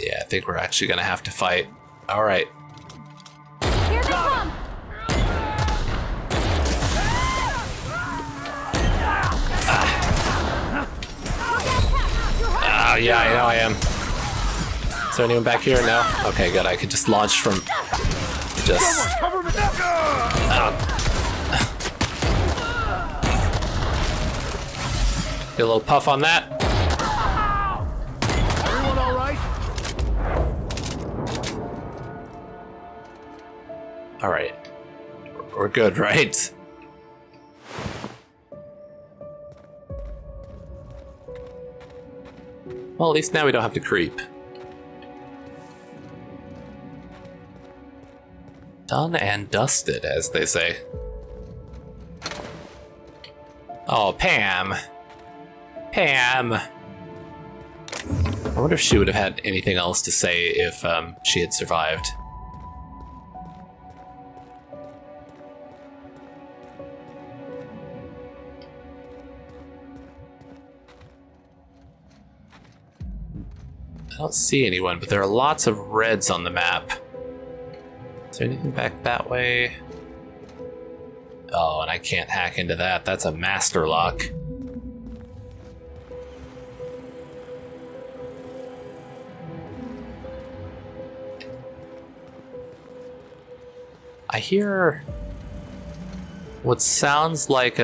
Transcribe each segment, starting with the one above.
Yeah, I think we're actually gonna have to fight. All right. Here they come! Oh, yeah, I know I am. Is there anyone back here? No? Okay, good. I could just launch from... Just... Get a little puff on that. Everyone all right? All right. We're good, right? Well, at least now we don't have to creep. Done and dusted, as they say. Oh, Pam. Pam. I wonder if she would have had anything else to say if she had survived. I don't see anyone, but there are lots of reds on the map. Is there anything back that way? Oh, and I can't hack into that. That's a master lock. I hear what sounds like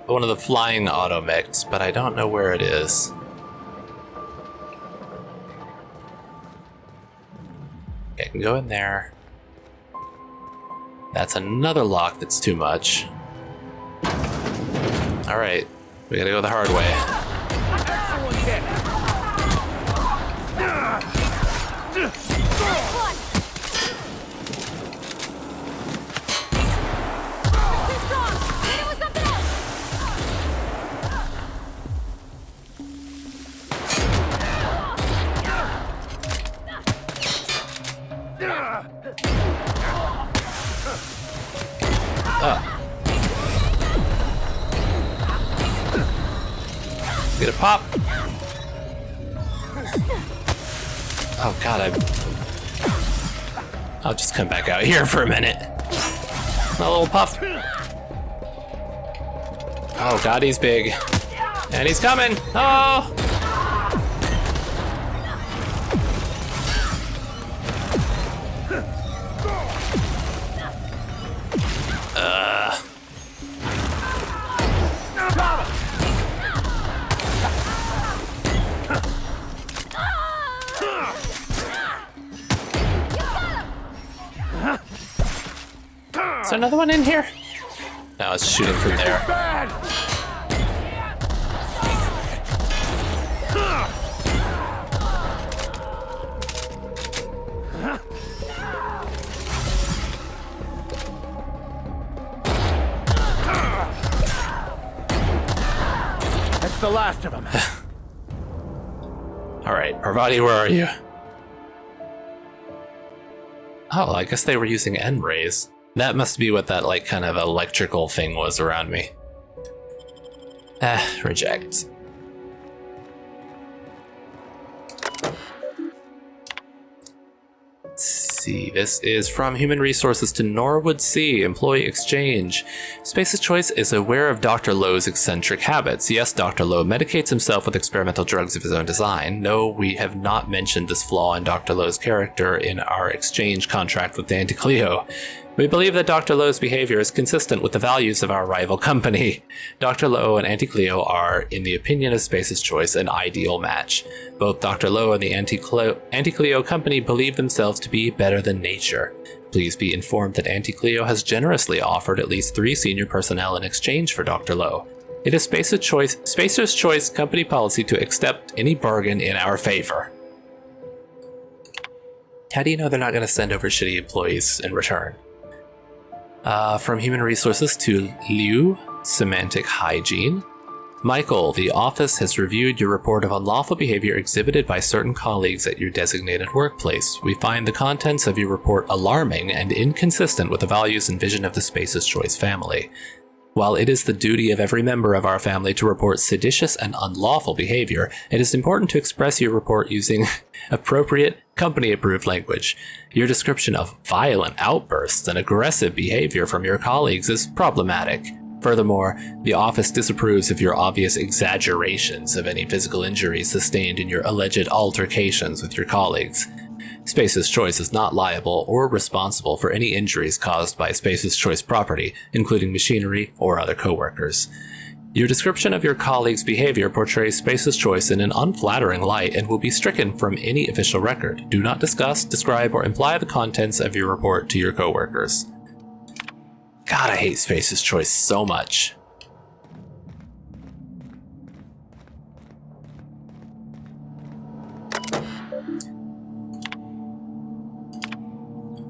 one of the flying automechs, but I don't know where it is. I can go in there. That's another lock that's too much. Alright, we gotta go the hard way. Excellent hit. Too strong! Hit it with something else! Get a pop. Oh god, I'll just come back out here for a minute. A little puff. Oh god, he's big. And he's coming. Oh! Is there another one in here? No, it's shooting from there. Bad. That's the last of them. All right, Parvati, where are you? Oh, I guess they were using end rays. That must be what that, like, kind of electrical thing was around me. Reject. Let's see, this is from Human Resources to Norwood C, Employee Exchange. Space's Choice is aware of Dr. Lowe's eccentric habits. Yes, Dr. Lowe medicates himself with experimental drugs of his own design. No, we have not mentioned this flaw in Dr. Lowe's character in our exchange contract with Auntie Cleo. We believe that Dr. Lowe's behavior is consistent with the values of our rival company. Dr. Lowe and Auntie Cleo are, in the opinion of Space's Choice, an ideal match. Both Dr. Lowe and the Auntie Cleo company believe themselves to be better than nature. Please be informed that Auntie Cleo has generously offered at least 3 senior personnel in exchange for Dr. Lowe. It is Spacer's Choice company policy to accept any bargain in our favor. How do you know they're not going to send over shitty employees in return? From Human Resources to Liu, Semantic Hygiene. Michael, the office has reviewed your report of unlawful behavior exhibited by certain colleagues at your designated workplace. We find the contents of your report alarming and inconsistent with the values and vision of the Space's Choice family. While it is the duty of every member of our family to report seditious and unlawful behavior, it is important to express your report using appropriate company-approved language. Your description of violent outbursts and aggressive behavior from your colleagues is problematic. Furthermore, the office disapproves of your obvious exaggerations of any physical injuries sustained in your alleged altercations with your colleagues. Space's Choice is not liable or responsible for any injuries caused by Space's Choice property, including machinery or other coworkers. Your description of your colleagues' behavior portrays Space's Choice in an unflattering light and will be stricken from any official record. Do not discuss, describe, or imply the contents of your report to your coworkers. God, I hate Space's Choice so much.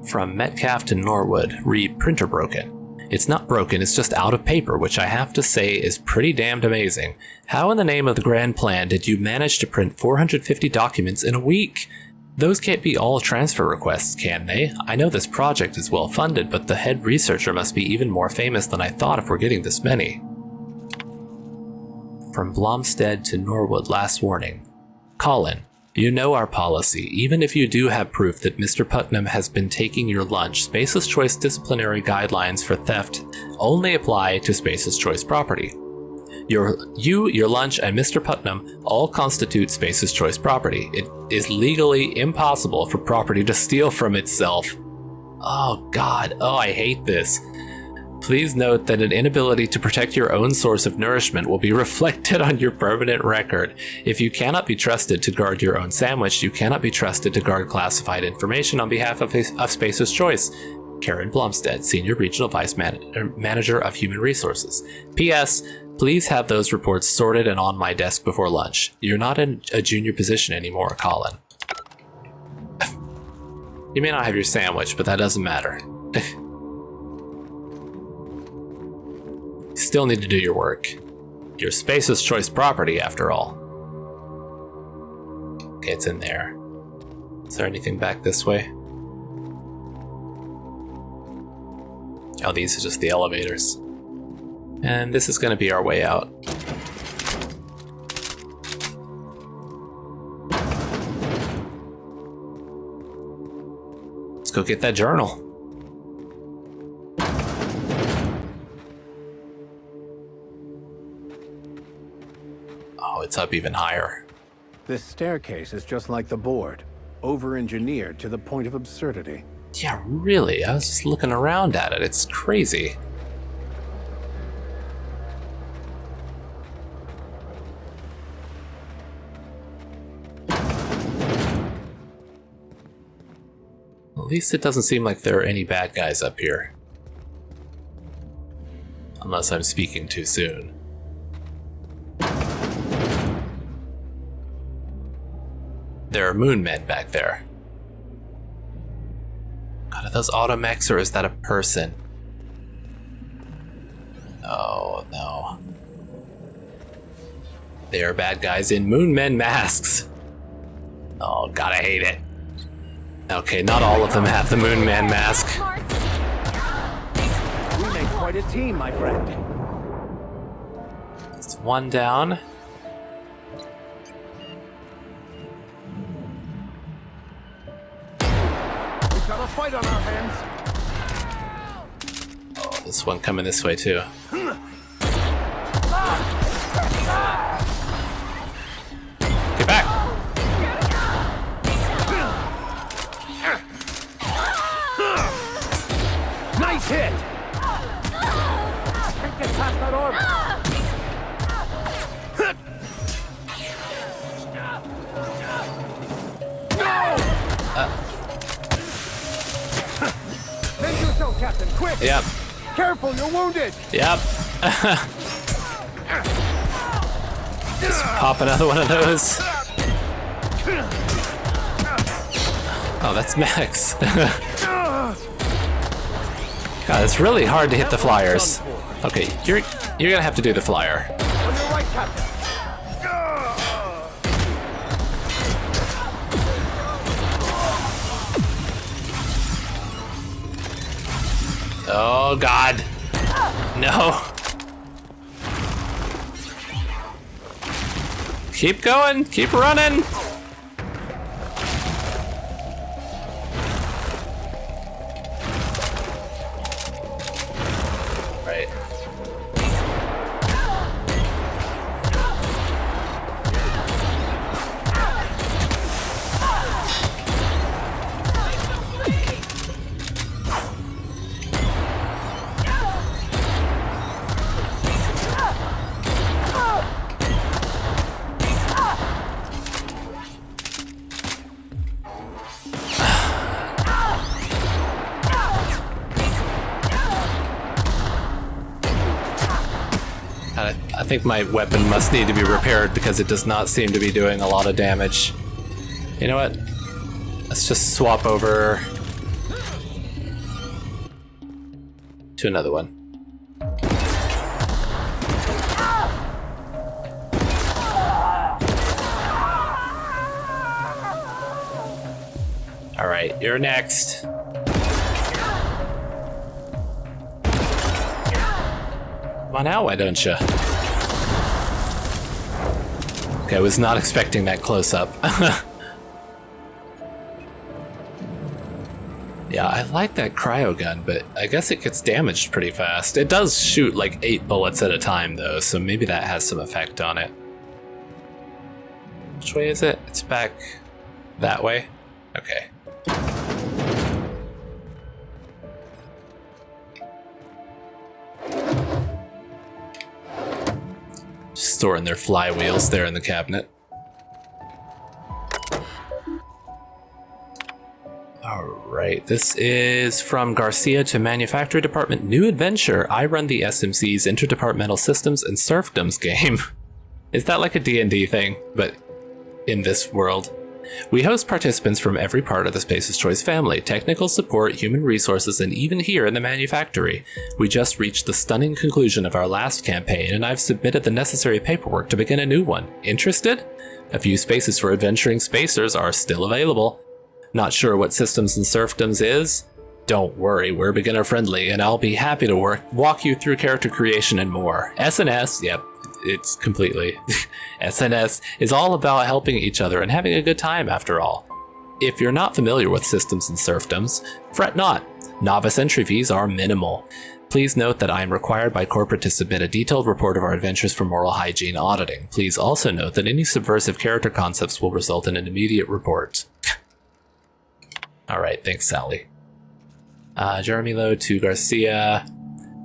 From Metcalf to Norwood, read printer broken. It's not broken, it's just out of paper, which I have to say is pretty damned amazing. How in the name of the grand plan did you manage to print 450 documents in a week? Those can't be all transfer requests, can they? I know this project is well funded, but the head researcher must be even more famous than I thought if we're getting this many. From Blomstead to Norwood, last warning. Colin, you know our policy. Even if you do have proof that Mr. Putnam has been taking your lunch, Space's Choice disciplinary guidelines for theft only apply to Space's Choice property. Your lunch, and Mr. Putnam all constitute Space's Choice property. It is legally impossible for property to steal from itself. Oh God, I hate this. Please note that an inability to protect your own source of nourishment will be reflected on your permanent record. If you cannot be trusted to guard your own sandwich, you cannot be trusted to guard classified information on behalf of Space's Choice. Karen Blomstead, Senior Regional Vice Manager of Human Resources. P.S. Please have those reports sorted and on my desk before lunch. You're not in a junior position anymore, Colin. You may not have your sandwich, but that doesn't matter. You still need to do your work. Your Space's Choice property, after all. Okay, it's in there. Is there anything back this way? Oh, these are just the elevators. And this is going to be our way out. Let's go get that journal. Oh, it's up even higher. This staircase is just like the board, over-engineered to the point of absurdity. Yeah, really. I was just looking around at it. It's crazy. At least it doesn't seem like there are any bad guys up here. Unless I'm speaking too soon. There are moon men back there. God, are those automechs or is that a person? Oh no. They are bad guys in moon men masks. Oh God, I hate it. Okay, not all of them have the moon man mask. We make quite a team, my friend. It's one down. We've got a fight on our hands. Oh, this one coming this way too. Get back! Nice hit! Can't get past that armor. Make yourself, Captain, quick! Yep. Careful, you're wounded! Yep. Just pop another one of those. Oh, that's Max. God, it's really hard to hit the flyers. Okay, you're gonna have to do the flyer. On your right, Captain. Oh God. No. Keep going, keep running. think my weapon must need to be repaired because it does not seem to be doing a lot of damage. You know what? Let's just swap over to another one. All right, you're next. Come on out, why don't you? Okay, I was not expecting that close-up. Yeah, I like that cryo gun, but I guess it gets damaged pretty fast. It does shoot like 8 bullets at a time, though, so maybe that has some effect on it. Which way is it? It's back that way? Okay. Just storing their flywheels there in the cabinet. Alright, this is from Garcia to Manufacturing Department New Adventure. I run the SMC's Interdepartmental Systems and Serfdoms game. Is that like a D&D thing, but in this world? We host participants from every part of the Space's Choice family, technical support, human resources, and even here in the manufactory. We just reached the stunning conclusion of our last campaign, and I've submitted the necessary paperwork to begin a new one. Interested? A few spaces for adventuring spacers are still available. Not sure what Systems and Serfdoms is? Don't worry, we're beginner friendly, and I'll be happy to walk you through character creation and more. SNS, yep, it's completely. SNS is all about helping each other and having a good time after all. If you're not familiar with Systems and Serfdoms, fret not. Novice entry fees are minimal. Please note that I am required by corporate to submit a detailed report of our adventures for moral hygiene auditing. Please also note that any subversive character concepts will result in an immediate report. Alright, thanks, Sally. Jeremy Lowe to Garcia.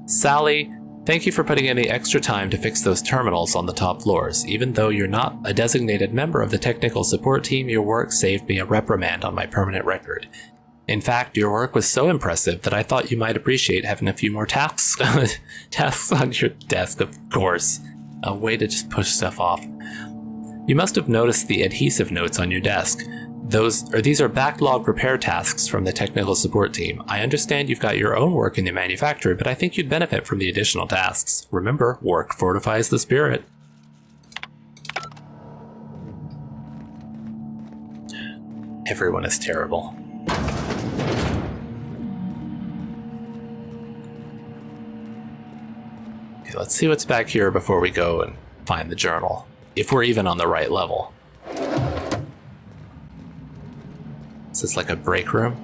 Sally, thank you for putting in the extra time to fix those terminals on the top floors. Even though you're not a designated member of the technical support team, your work saved me a reprimand on my permanent record. In fact, your work was so impressive that I thought you might appreciate having a few more tasks on your desk, of course. A way to just push stuff off. You must have noticed the adhesive notes on your desk. These are backlog repair tasks from the technical support team. I understand you've got your own work in the manufacturer, but I think you'd benefit from the additional tasks. Remember, work fortifies the spirit. Everyone is terrible. Okay, let's see what's back here before we go and find the journal. If we're even on the right level. Is this like a break room?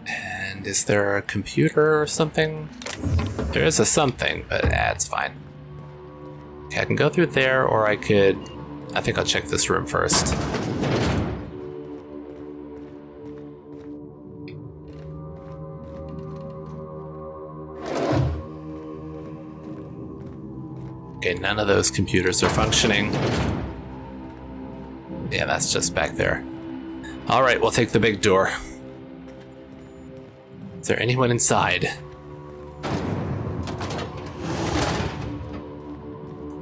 And is there a computer or something? There is a something, but it's fine. Okay, I can go through there, or I think I'll check this room first. Okay, none of those computers are functioning. Yeah, that's just back there. Alright, we'll take the big door. Is there anyone inside?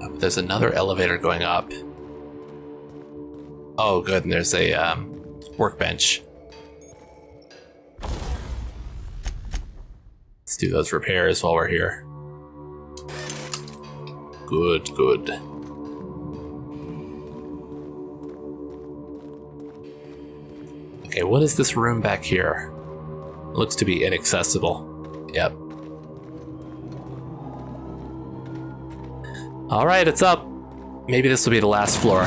Oh, there's another elevator going up. Oh, good, and there's a workbench. Let's do those repairs while we're here. Good, good. Okay, what is this room back here? Looks to be inaccessible. Yep. Alright, it's up. Maybe this will be the last floor.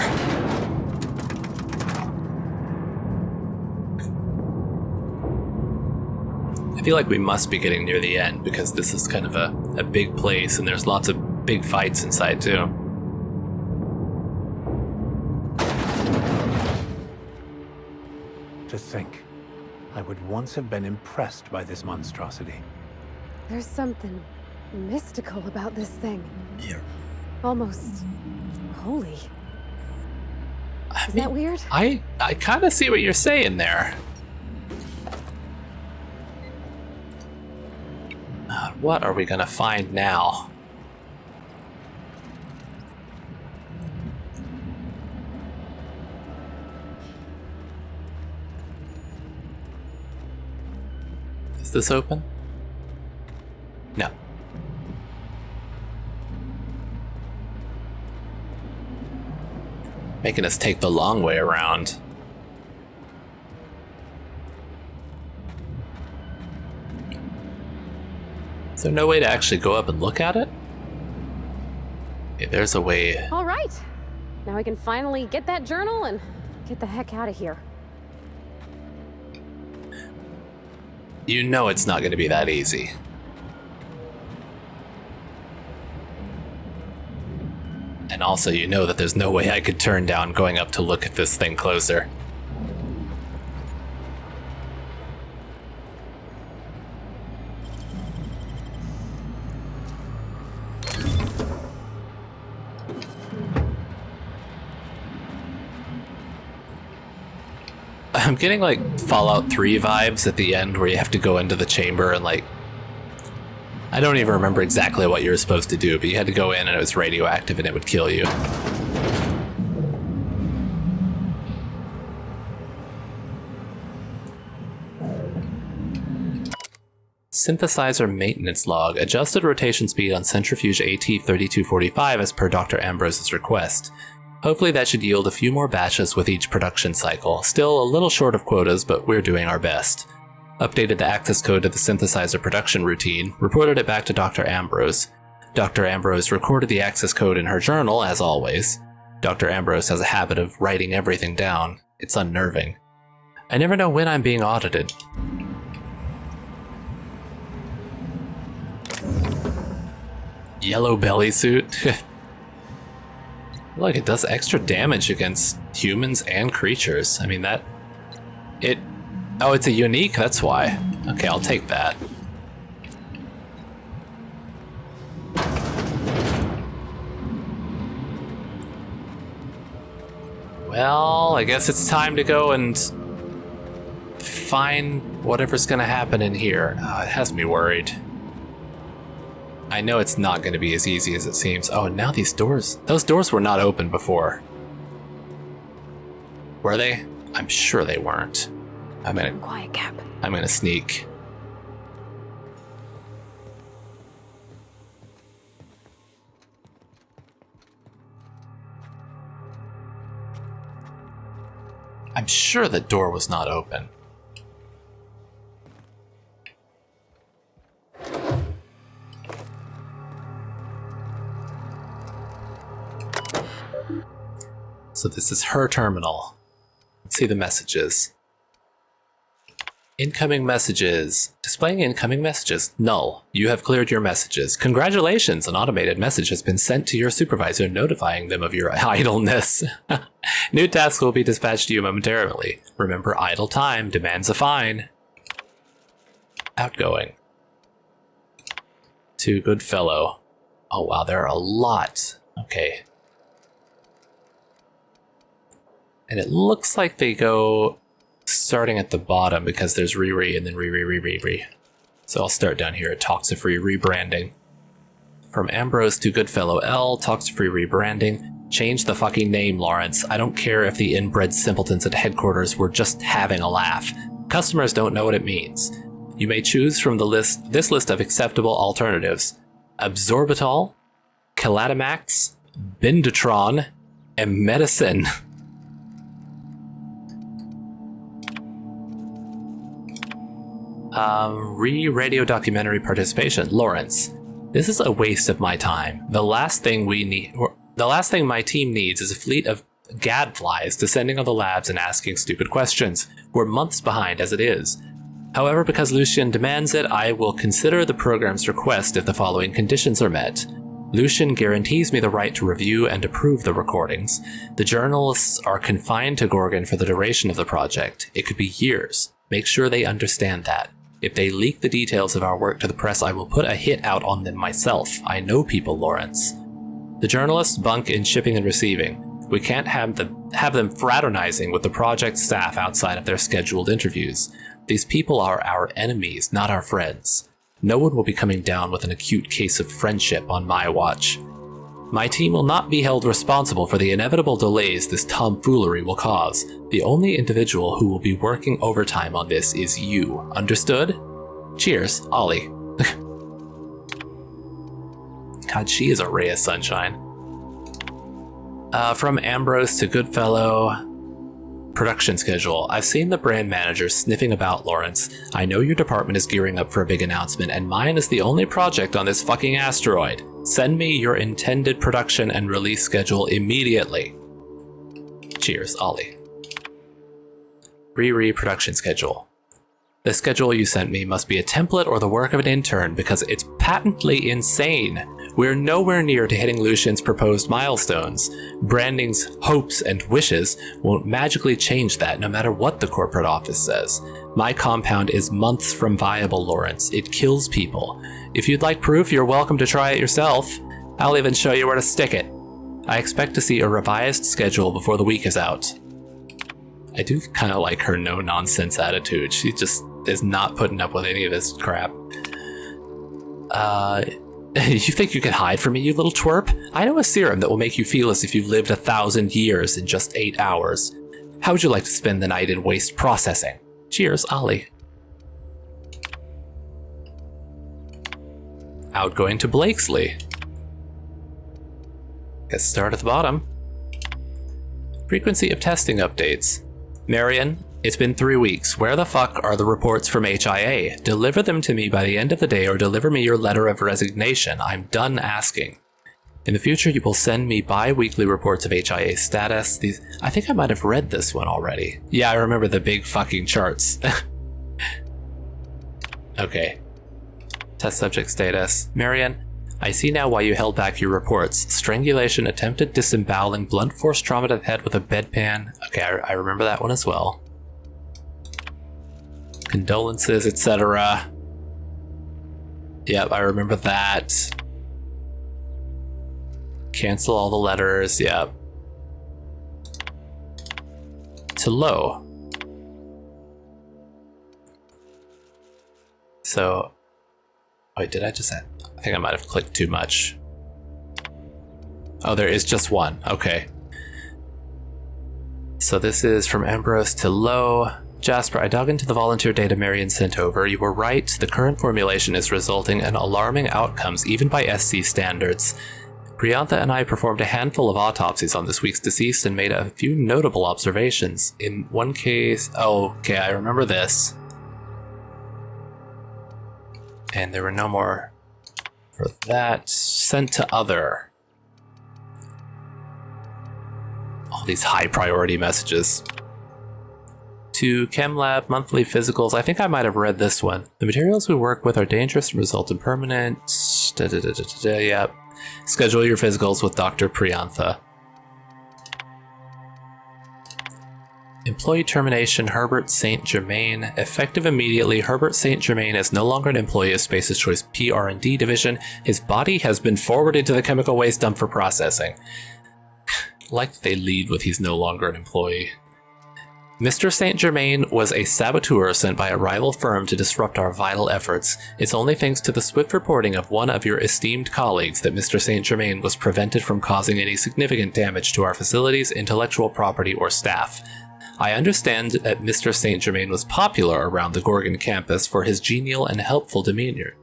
I feel like we must be getting near the end because this is kind of a big place and there's lots of big fights inside too. To think, I would once have been impressed by this monstrosity. There's something mystical about this thing. Yeah. Almost holy. Is that weird? I kind of see what you're saying there. What are we gonna find now? Is this open? No. Making us take the long way around. Is there no way to actually go up and look at it? Okay, there's a way. All right. Now we can finally get that journal and get the heck out of here. You know it's not going to be that easy. And also, you know that there's no way I could turn down going up to look at this thing closer. I'm getting like Fallout 3 vibes at the end where you have to go into the chamber and like... I don't even remember exactly what you were supposed to do, but you had to go in and it was radioactive and it would kill you. Synthesizer maintenance log. Adjusted rotation speed on centrifuge AT3245 as per Dr. Ambrose's request. Hopefully that should yield a few more batches with each production cycle. Still a little short of quotas, but we're doing our best. Updated the access code to the synthesizer production routine, reported it back to Dr. Ambrose. Dr. Ambrose recorded the access code in her journal, as always. Dr. Ambrose has a habit of writing everything down. It's unnerving. I never know when I'm being audited. Yellow belly suit. Look, it does extra damage against humans and creatures. I mean, that... It... Oh, it's a unique, that's why. Okay, I'll take that. Well, I guess it's time to go and find whatever's gonna happen in here. Oh, it has me worried. I know it's not going to be as easy as it seems. Oh, and now these doors... Those doors were not open before. Were they? I'm sure they weren't. Quiet, Cap. I'm gonna sneak. I'm sure the door was not open. So this is her terminal. Let's see the messages. Incoming messages. Displaying incoming messages. Null. You have cleared your messages. Congratulations! An automated message has been sent to your supervisor notifying them of your idleness. New tasks will be dispatched to you momentarily. Remember, idle time demands a fine. Outgoing. To Goodfellow. Oh wow, there are a lot. Okay. And it looks like they go starting at the bottom because there's Riri and then Riri. So I'll start down here at Toxifree rebranding. From Ambrose to Goodfellow L, Toxifree rebranding. Change the fucking name, Lawrence. I don't care if the inbred simpletons at headquarters were just having a laugh. Customers don't know what it means. You may choose from this list of acceptable alternatives. Absorbitol, Calatamax, Bindutron, and Medicine. Radio documentary participation. Lawrence, this is a waste of my time. The last thing my team needs is a fleet of gadflies descending on the labs and asking stupid questions. We're months behind as it is. However, because Lucien demands it, I will consider the program's request if the following conditions are met. Lucien guarantees me the right to review and approve the recordings. The journalists are confined to Gorgon for the duration of the project. It could be years. Make sure they understand that. If they leak the details of our work to the press, I will put a hit out on them myself. I know people, Lawrence. The journalists bunk in shipping and receiving. We can't have have them fraternizing with the project staff outside of their scheduled interviews. These people are our enemies, not our friends. No one will be coming down with an acute case of friendship on my watch. My team will not be held responsible for the inevitable delays this tomfoolery will cause. The only individual who will be working overtime on this is you. Understood? Cheers, Ollie. God, she is a ray of sunshine. From Ambrose to Goodfellow. Production schedule. I've seen the brand manager sniffing about, Lawrence. I know your department is gearing up for a big announcement, and mine is the only project on this fucking asteroid. Send me your intended production and release schedule immediately. Cheers, Ollie. Riri production schedule. The schedule you sent me must be a template or the work of an intern because it's patently insane. We're nowhere near to hitting Lucian's proposed milestones. Branding's hopes and wishes won't magically change that no matter what the corporate office says. My compound is months from viable, Lawrence. It kills people. If you'd like proof, you're welcome to try it yourself. I'll even show you where to stick it. I expect to see a revised schedule before the week is out. I do kind of like her no-nonsense attitude. She just is not putting up with any of this crap. You think you can hide from me, you little twerp? I know a serum that will make you feel as if you've lived 1,000 years in just 8 hours. How would you like to spend the night in waste processing? Cheers, Ollie. Outgoing to Blakesley. Let's start at the bottom. Frequency of testing updates. Marion, it's been 3 weeks. Where the fuck are the reports from HIA? Deliver them to me by the end of the day or deliver me your letter of resignation. I'm done asking. In the future, you will send me bi-weekly reports of HIA status. I think I might have read this one already. Yeah, I remember the big fucking charts. Okay. Test subject status. Marion, I see now why you held back your reports. Strangulation, attempted disemboweling, blunt force trauma to the head with a bedpan. Okay, I remember that one as well. Condolences, etc. Yep, I remember that. Cancel all the letters, yep. To low. So, wait, did I just add? I think I might have clicked too much. Oh, there is just one, okay. So this is from Ambrose to low. Jasper, I dug into the volunteer data Marion sent over. You were right, the current formulation is resulting in alarming outcomes even by SC standards. Priantha and I performed a handful of autopsies on this week's deceased and made a few notable observations. In one case, oh, okay, I remember this. And there were no more for that. Sent to other. All these high priority messages. To ChemLab, monthly physicals. I think I might have read this one. The materials we work with are dangerous and result in permanent... Yep. Schedule your physicals with Dr. Priantha. Employee termination, Herbert St. Germain. Effective immediately, Herbert St. Germain is no longer an employee of Space's Choice PR&D division. His body has been forwarded to the chemical waste dump for processing. Like they lead with he's no longer an employee. Mr. St. Germain was a saboteur sent by a rival firm to disrupt our vital efforts. It's only thanks to the swift reporting of one of your esteemed colleagues that Mr. St. Germain was prevented from causing any significant damage to our facilities, intellectual property, or staff. I understand that Mr. St. Germain was popular around the Gorgon campus for his genial and helpful demeanor.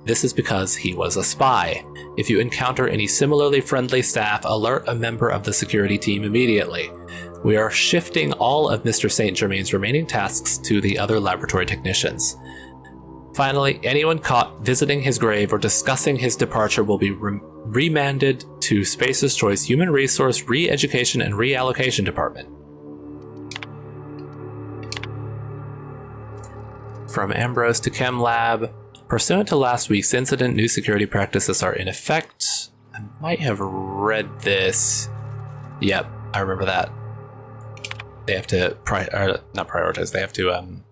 This is because he was a spy. If you encounter any similarly friendly staff, alert a member of the security team immediately. We are shifting all of Mr. St. Germain's remaining tasks to the other laboratory technicians. Finally, anyone caught visiting his grave or discussing his departure will be remanded to Space's Choice Human Resource Re-Education and Reallocation Department. From Ambrose to ChemLab. Pursuant to last week's incident, new security practices are in effect. I might have read this. Yep, I remember that. They have to not prioritize. They have to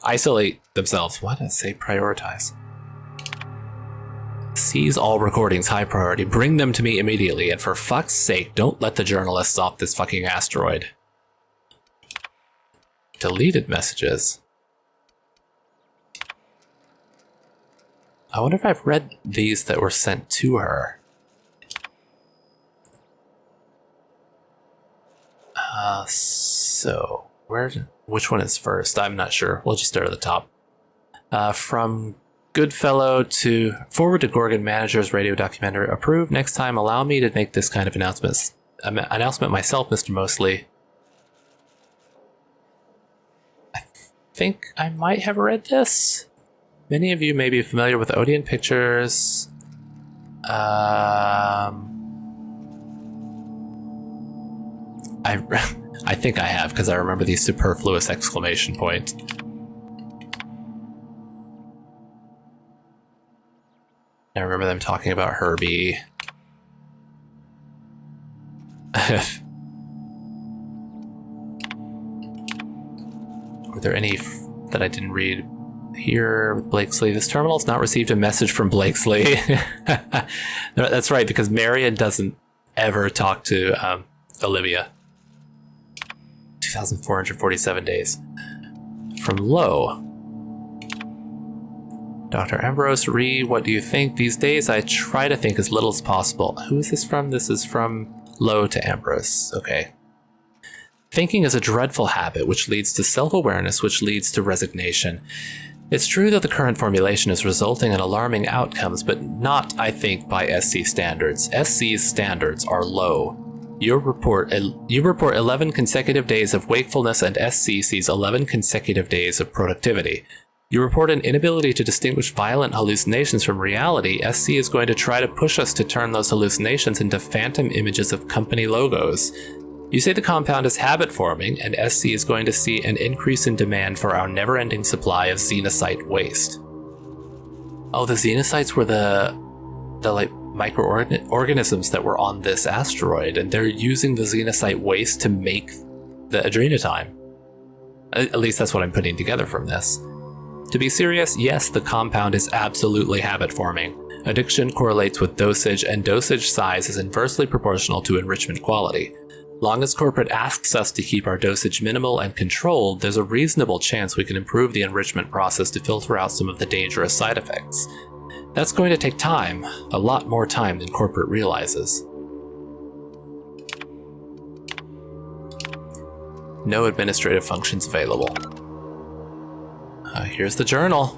isolate themselves. Why did I say prioritize? Seize all recordings, high priority. Bring them to me immediately, and for fuck's sake, don't let the journalists off this fucking asteroid. Deleted messages. I wonder if I've read these that were sent to her. So, which one is first? I'm not sure. We'll just start at the top. From Goodfellow to forward to Gorgon manager's radio documentary. Approved. Next time, allow me to make this kind of announcement myself, Mr. Mosley. I think I might have read this. Many of you may be familiar with Odeon Pictures. I think I have, because I remember the superfluous exclamation point. I remember them talking about Herbie. Were there any that I didn't read? Here with Blakesley. This terminal's not received a message from Blakesley. That's right, because Marion doesn't ever talk to Olivia. 2,447 days. From Lowe. Dr. Ambrose, what do you think? These days I try to think as little as possible. Who is this from? This is from Lowe to Ambrose. Okay. Thinking is a dreadful habit which leads to self-awareness, which leads to resignation. It's true that the current formulation is resulting in alarming outcomes, but not, I think, by SC standards. SC's standards are low. You report 11 consecutive days of wakefulness, and SC sees 11 consecutive days of productivity. You report an inability to distinguish violent hallucinations from reality. SC is going to try to push us to turn those hallucinations into phantom images of company logos. You say the compound is habit-forming, and SC is going to see an increase in demand for our never-ending supply of xenocyte waste. Oh, the xenocytes were the like microorganisms that were on this asteroid, and they're using the xenocyte waste to make the adrenotime. At least that's what I'm putting together from this. To be serious, yes, the compound is absolutely habit-forming. Addiction correlates with dosage, and dosage size is inversely proportional to enrichment quality. Long as corporate asks us to keep our dosage minimal and controlled, there's a reasonable chance we can improve the enrichment process to filter out some of the dangerous side effects. That's going to take time, a lot more time than corporate realizes. No administrative functions available. Here's the journal.